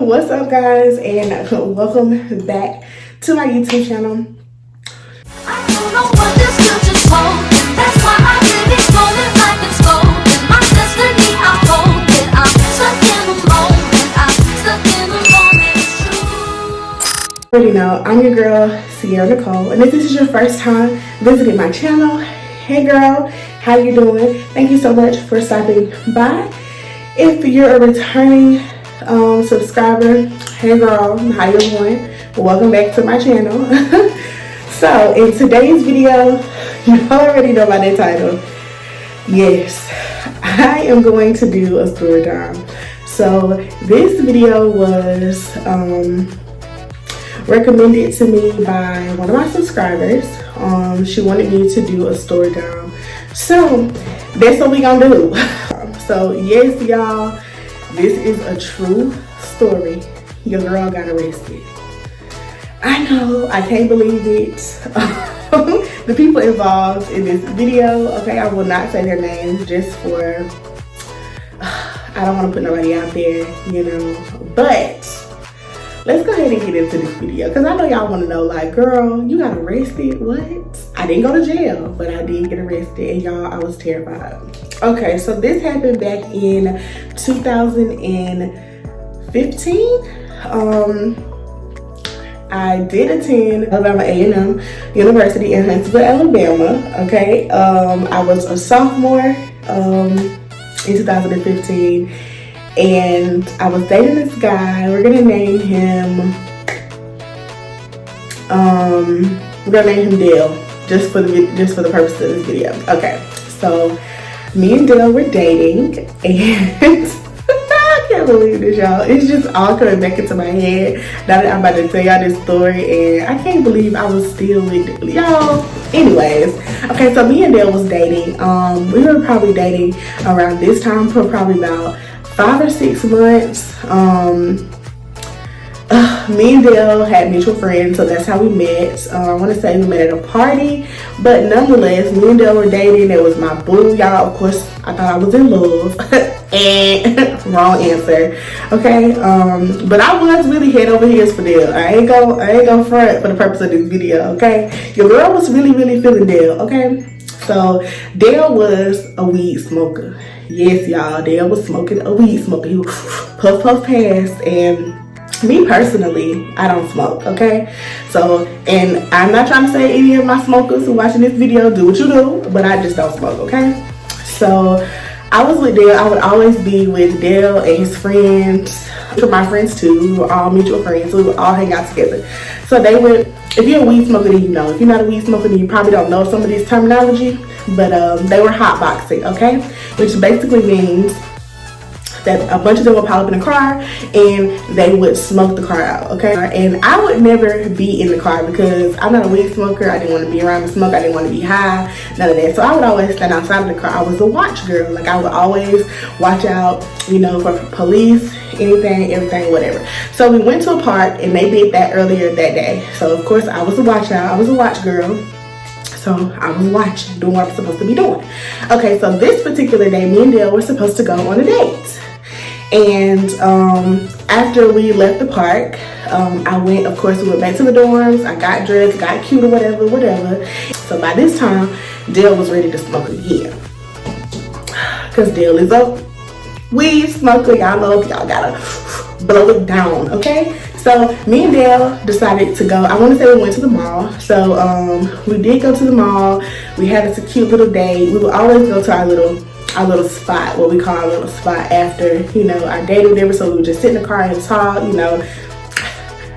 What's up, guys, and welcome back to my YouTube channel. I don't know what this future's holding. That's why I live it golden like it's golden. My destiny, I hold it. I'm stuck in the moment. I'm stuck in the moment. It's true. Already know, I'm your girl, Sierra Nicole, and if this is your first time visiting my channel, hey girl, how you doing? Thank you so much for stopping by. If you're a returning subscriber, hey girl, how you doing? Welcome back to my channel. So in today's video, you already know by the title. Yes, I am going to do a story time. So this video was recommended to me by one of my subscribers. She wanted me to do a story time, so that's what we gonna do. So yes, y'all, this is a true story. Your girl got arrested. I know, I can't believe it. The people involved in this video, okay, I will not say their names just for, I don't want to put nobody out there, you know, but let's go ahead and get into this video, because I know y'all want to know, like, girl, you got arrested? What? I didn't go to jail, but I did get arrested, and y'all, I was terrified. Okay, so this happened back in 2015. I did attend Alabama A&M University in Huntsville, Alabama. Okay, I was a sophomore in 2015, and I was dating this guy. We're gonna name him. We're gonna name him Dale, just for the purpose of this video. Okay, so me and Dale were dating, and I can't believe this, y'all. It's just all coming back into my head now that I'm about to tell y'all this story, and I can't believe I was still with y'all. Anyways, okay, so me and Dale was dating. We were probably dating around this time for probably about 5 or 6 months. Me and Dale had mutual friends, so that's how we met. I want to say we met at a party, but nonetheless, me and Dale were dating. It was my boo, y'all. Of course, I thought I was in love, and wrong answer. Okay, but I was really head over heels for Dale. I ain't go front for the purpose of this video. Okay, your girl was really feeling Dale. Okay, so Dale was a weed smoker. Yes, y'all, Dale was smoking a weed smoker. He would puff pass, and me personally, I don't smoke, okay? So, and I'm not trying to say any of my smokers who watching this video, do what you do, but I just don't smoke, okay? So, I was with Dale. I would always be with Dale and his friends, my friends too. We were all mutual friends, so we would all hang out together. So they would, if you're a weed smoker, then you know. If you're not a weed smoker, then you probably don't know some of this terminology, but they were hotboxing, okay? Which basically means that a bunch of them would pile up in a car and they would smoke the car out, okay? And I would never be in the car because I'm not a weed smoker. I didn't want to be around the smoke. I didn't want to be high, none of that. So I would always stand outside of the car. I was a watch girl. Like, I would always watch out, you know, for police, anything, everything, whatever. So we went to a park, and they did that earlier that day. So of course I was a watch out. I was a watch girl. So I was watching, doing what I'm supposed to be doing. Okay, so this particular day, me and Dale were supposed to go on a date. And after we left the park, I went, of course, we went back to the dorms. I got dressed, got cute or whatever. So by this time, Dale was ready to smoke again. Because Dale is a weed smoker. Y'all know, y'all gotta blow it down, okay? So me and Dale decided to go. I want to say we went to the mall. So we did go to the mall. We had a cute little date. We would always go to our little spot, what we call our little spot after, you know, our date or whatever. So we would just sit in the car and talk, you know,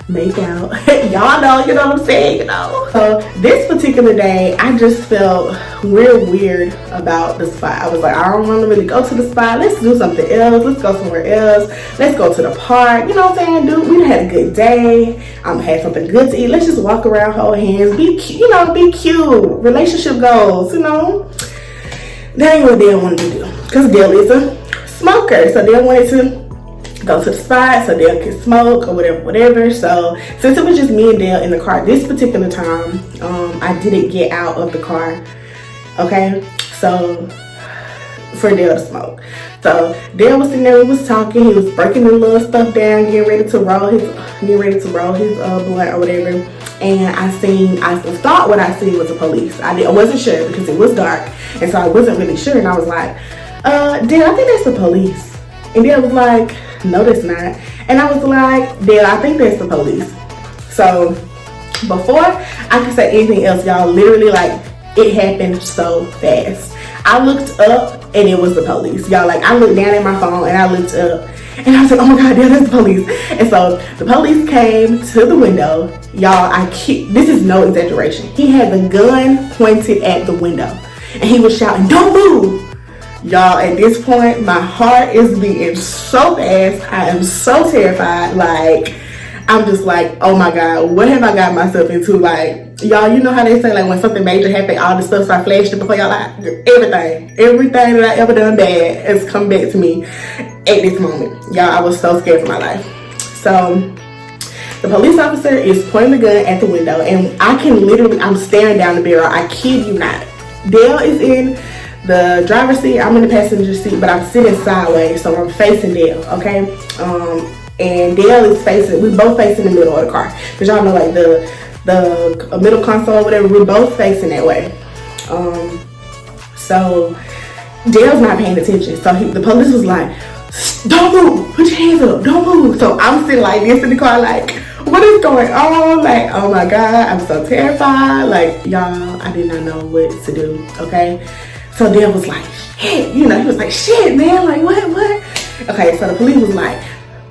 make out. Y'all know, you know what I'm saying, you know. So this particular day, I just felt real weird about the spot. I was like, I don't want to really go to the spot. Let's do something else. Let's go somewhere else. Let's go to the park. You know what I'm saying, dude? We had a good day. Had something good to eat. Let's just walk around, hold hands, be cute, you know, be cute. Relationship goals, you know. That ain't what Dale wanted to do, because Dale is a smoker. So Dale wanted to go to the spot so Dale could smoke or whatever. So since it was just me and Dale in the car this particular time, I didn't get out of the car, okay? So for Dale to smoke. So Dale was sitting there, we was talking, he was breaking the little stuff down, getting ready to roll his blunt or whatever. And I thought what I seen was the police. I wasn't sure because it was dark, and so I wasn't really sure. And I was like, Dale, I think that's the police. And Dale was like, no, that's not. And I was like, Dale, I think that's the police. So before I could say anything else, y'all, literally, like, it happened so fast. I looked up and it was the police. Y'all, like, I looked down at my phone and I looked up and I was like, oh my God, Dale, that's the police. And so the police came to the window. Y'all, this is no exaggeration. He had the gun pointed at the window and he was shouting, don't move. Y'all, at this point, my heart is beating so fast. I am so terrified. Like, I'm just like, oh my God, what have I got myself into? Like, y'all, you know how they say, like, when something major happens, all the stuff start flashing before y'all, like, everything that I ever done bad has come back to me at this moment. Y'all, I was so scared for my life. So the police officer is pointing the gun at the window, and I'm staring down the barrel. I kid you not. Dale is in the driver's seat, I'm in the passenger seat, but I'm sitting sideways, so I'm facing Dale, okay? And Dale is we both facing the middle of the car. Because y'all know, like, the middle console or whatever, we're both facing that way. So Dale's not paying attention. So the police was like, don't move, put your hands up, don't move. So I'm sitting like this in the car, like, what is going on? Like, oh my God, I'm so terrified. Like, y'all, I did not know what to do, okay? So Dale was like, shit, he was like, shit, man, like, what? Okay, so the police was like,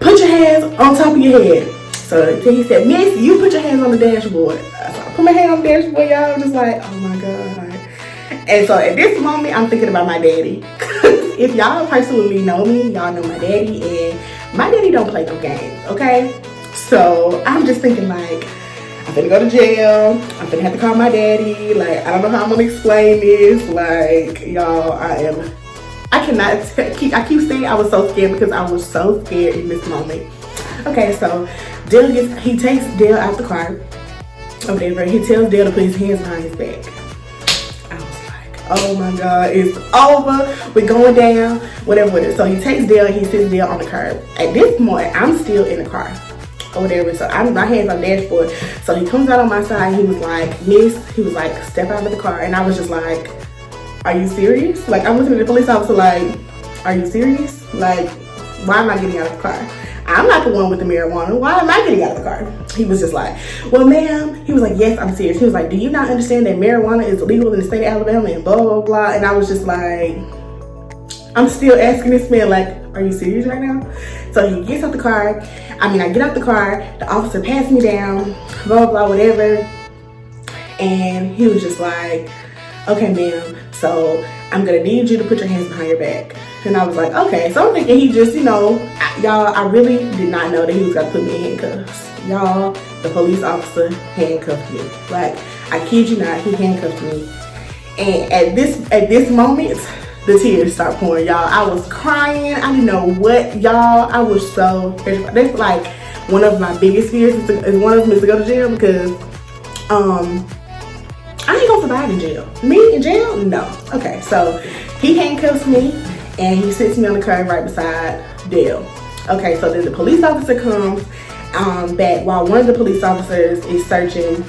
put your hands on top of your head. So he said, Miss, you put your hands on the dashboard. So I put my hand on the dashboard, y'all. I'm just like, oh my God. And so at this moment, I'm thinking about my daddy. If y'all personally know me, y'all know my daddy, and my daddy don't play no games, okay? So I'm just thinking, like, I'm finna go to jail. I'm finna have to call my daddy. Like, I don't know how I'm gonna explain this. Like, y'all, I keep saying I was so scared because I was so scared in this moment. Okay, so he takes Dale out the car or whatever. He tells Dale to put his hands behind his back. I was like, oh my God, it's over. We're going down, whatever. So he takes Dale and he sits Dale on the curb. At this point, I'm still in the car or whatever. So my hands on the dashboard. So he comes out on my side. He was like, Miss, he was like, step out of the car. And I was just like, are you serious? Like, I'm looking at the police officer like, are you serious? Like, why am I getting out of the car? I'm not the one with the marijuana. Why am I getting out of the car? He was just like, well, ma'am. He was like, yes, I'm serious. He was like, do you not understand that marijuana is illegal in the state of Alabama and blah, blah, blah. And I was just like, I'm still asking this man, like, are you serious right now? So he gets out the car. I get out the car. The officer passed me down, blah, blah, whatever. And he was just like, okay, ma'am, so I'm going to need you to put your hands behind your back. And I was like, okay. So I'm thinking he just, y'all, I really did not know that he was going to put me in handcuffs. Y'all, the police officer handcuffed me. Like, I kid you not, he handcuffed me. And at this moment, the tears start pouring, y'all. I was crying. I didn't know what, y'all. I was so terrified. That's like one of my biggest fears is one of them is to go to jail because I ain't gonna survive in jail. Me in jail? No. Okay, so he handcuffs me and he sits me on the curb right beside Dale. Okay, so then the police officer comes back while one of the police officers is searching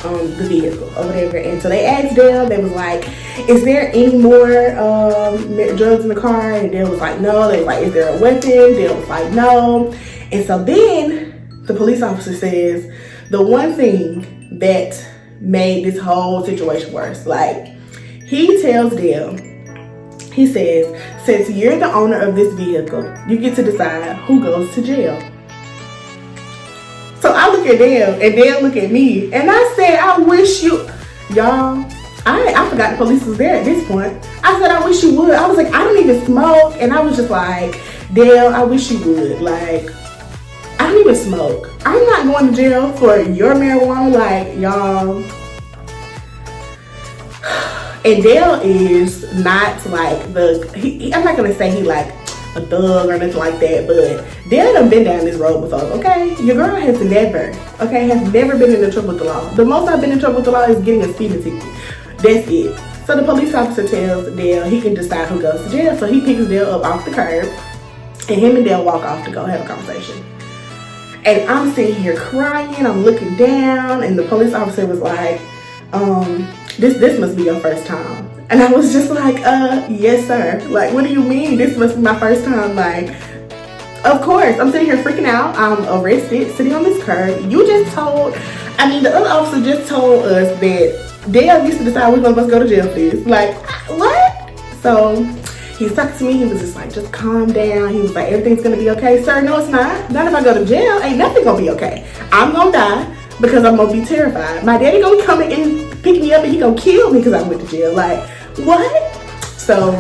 the vehicle or whatever. And so they asked Dale, they was like, is there any more drugs in the car? And Dale was like, no. They was like, is there a weapon? Dale was like, no. And so then the police officer says, the one thing that made this whole situation worse, like, he tells Dale, he says, since you're the owner of this vehicle, you get to decide who goes to jail. So I look at Dale and Dale look at me and I said, I wish you, y'all, I forgot the police was there at this point. I said, I wish you would. I was like, I don't even smoke. And I was just like, Dale, I wish you would. Like, I don't even smoke. I'm not going to jail for your marijuana. Like, y'all. And Dale is not like I'm not going to say he like a thug or nothing like that, but Dale done been down this road before, okay? Your girl has never been in trouble with the law. The most I've been in trouble with the law is getting a speeding ticket. That's it. So the police officer tells Dale he can decide who goes to jail. So he picks Dale up off the curb, and him and Dale walk off to go have a conversation. And I'm sitting here crying, I'm looking down, and the police officer was like, this must be your first time. And I was just like, yes sir. Like, what do you mean this must be my first time? Like, of course. I'm sitting here freaking out. I'm arrested, sitting on this curb. You just told, the other officer just told us that Dale used to decide which one of us go to jail for this. Like, what? So he talked to me. He was just like, just calm down. He was like, everything's gonna be okay. Sir, no it's not. Not if I go to jail. Ain't nothing gonna be okay. I'm gonna die because I'm gonna be terrified. My daddy gonna come and pick me up and he gonna kill me because I went to jail. Like, what? So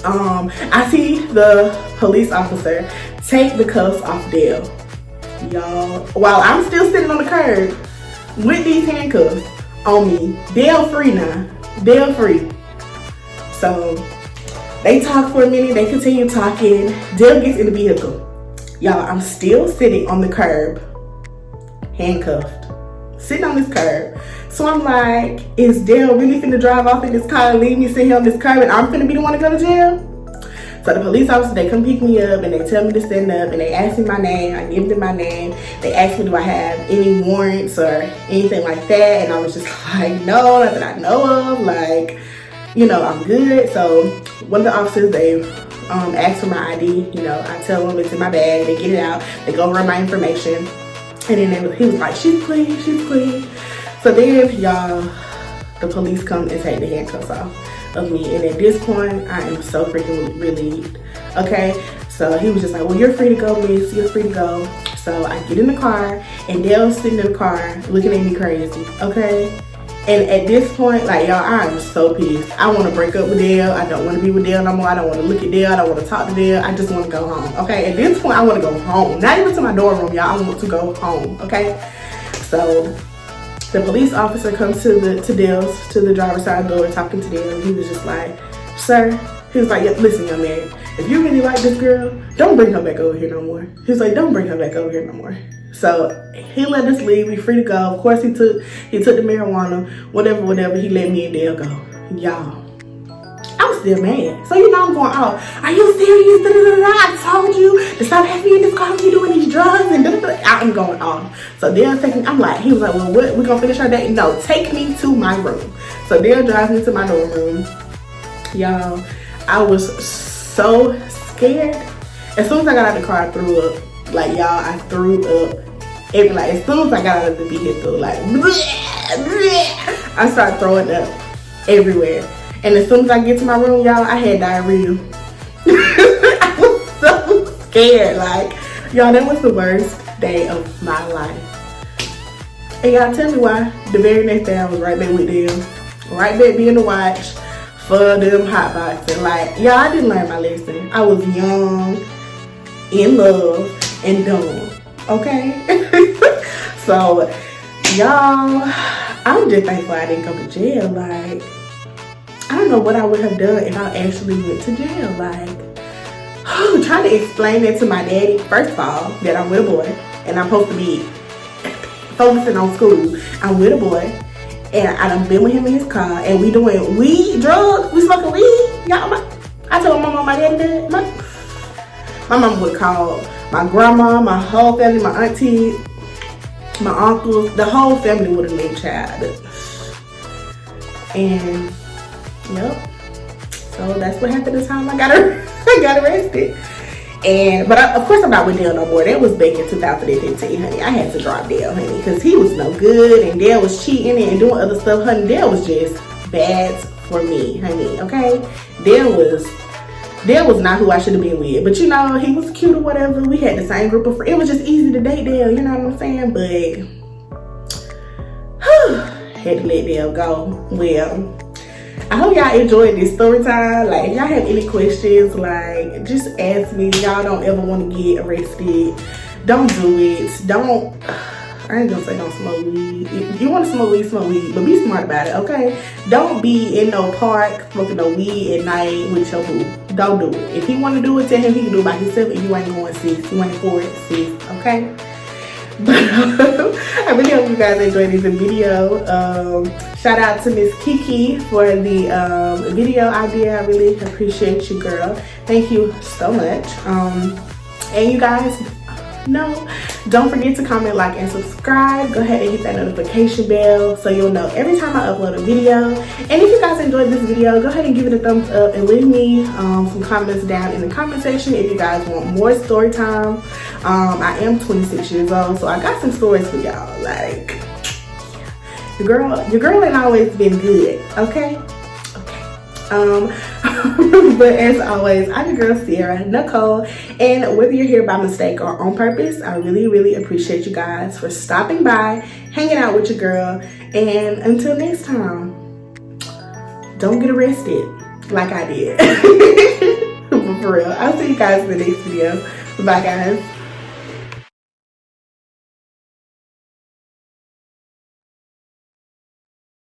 I see the police officer take the cuffs off Dale, y'all, while I'm still sitting on the curb with these handcuffs on me. Dale free now. Dale free. So they talk for a minute. They continue talking. Dale gets in the vehicle. Y'all, I'm still sitting on the curb, handcuffed, sitting on this curb. So I'm like, is Dale really finna drive off in this car and leave me sitting here on this curb and I'm finna be the one to go to jail? So the police officers, they come pick me up and they tell me to stand up and they ask me my name. I give them my name. They ask me, do I have any warrants or anything like that? And I was just like, no, not that I know of. Like, I'm good. So one of the officers, they ask for my ID. I tell them it's in my bag. They get it out. They go run my information. And then he was like, she's clean, she's clean. So then, y'all, the police come and take the handcuffs off of me. And at this point, I am so freaking relieved. Okay? So he was just like, well, you're free to go, miss. You're free to go. So I get in the car, and Dale's sitting in the car looking at me crazy. Okay? And at this point, like, y'all, I am so pissed. I want to break up with Dale. I don't want to be with Dale no more. I don't want to look at Dale. I don't want to talk to Dale. I just want to go home. Okay? At this point, I want to go home. Not even to my dorm room, y'all. I want to go home. Okay? So the police officer comes to the driver's side door talking to Dale. He was just like, sir, he was like, yeah, listen, young man, if you really like this girl, don't bring her back over here no more. He was like, don't bring her back over here no more. So he let us leave. We free to go. Of course, he took the marijuana, whatever. He let me and Dale go. Y'all, I'm still mad. So I'm going, oh, are you serious? I told you to stop having me in this car when you doing these drugs and I'm going off. So Dale he was like, well, what, we gonna finish our date? No, take me to my room. So Dale drives me to my dorm room. Y'all, I was so scared. As soon as I got out of the car, I threw up. Like, y'all, I threw up. As soon as I got out of the vehicle, like, I started throwing up everywhere. And as soon as I get to my room, y'all, I had diarrhea. I was so scared. Like, y'all, that was the worst day of my life. And y'all, tell me why the very next day I was right back with them. Right back being the watch for them hot boxing. Like, y'all, I didn't learn my lesson. I was young, in love, and dumb. Okay? So, y'all, I'm just thankful I didn't go to jail. Like, I don't know what I would have done if I actually went to jail. Like, trying to explain that to my daddy, first of all, that I'm with a boy and I'm supposed to be focusing on school. I'm with a boy and I done been with him in his car and we doing weed, drugs, we smoking weed. Y'all, I told my mom, my daddy did. My mom would call my grandma, my whole family, my auntie, my uncles, the whole family would have been child. And yep. So that's what happened the time I got arrested. But of course I'm not with Dale no more. That was back in 2015, honey. I had to drop Dale, honey, because he was no good and Dale was cheating and doing other stuff, honey. Dale was just bad for me, honey. Okay, Dale was not who I should have been with. But he was cute or whatever. We had the same group of friends. It was just easy to date Dale, you know what I'm saying? But had to let Dale go. Well, I hope y'all enjoyed this story time. Like, if y'all have any questions, like, just ask me. Y'all don't ever want to get arrested. Don't do it. I ain't gonna say don't smoke weed. If you want to smoke weed, but be smart about it, okay? Don't be in no park smoking no weed at night with your boo. Don't do it. If he want to do it, tell him he can do it by himself and you ain't going, sis. You ain't for it, sis, okay? But I really hope you guys enjoyed this video. Shout out to Miss Kiki for the video idea. I really appreciate you, girl. Thank you so much. And you guys, don't forget to comment, like, and subscribe. Go ahead and hit that notification bell so you'll know every time I upload a video. And if you guys enjoyed this video, go ahead and give it a thumbs up and leave me some comments down in the comment section if you guys want more story time. I am 26 years old, so I got some stories for y'all. Like, your girl ain't always been good, okay? But as always, I'm your girl Sierra Nicole, and whether you're here by mistake or on purpose, I really appreciate you guys for stopping by, hanging out with your girl, and until next time, don't get arrested like I did. But for real, I'll see you guys in the next video. Bye guys.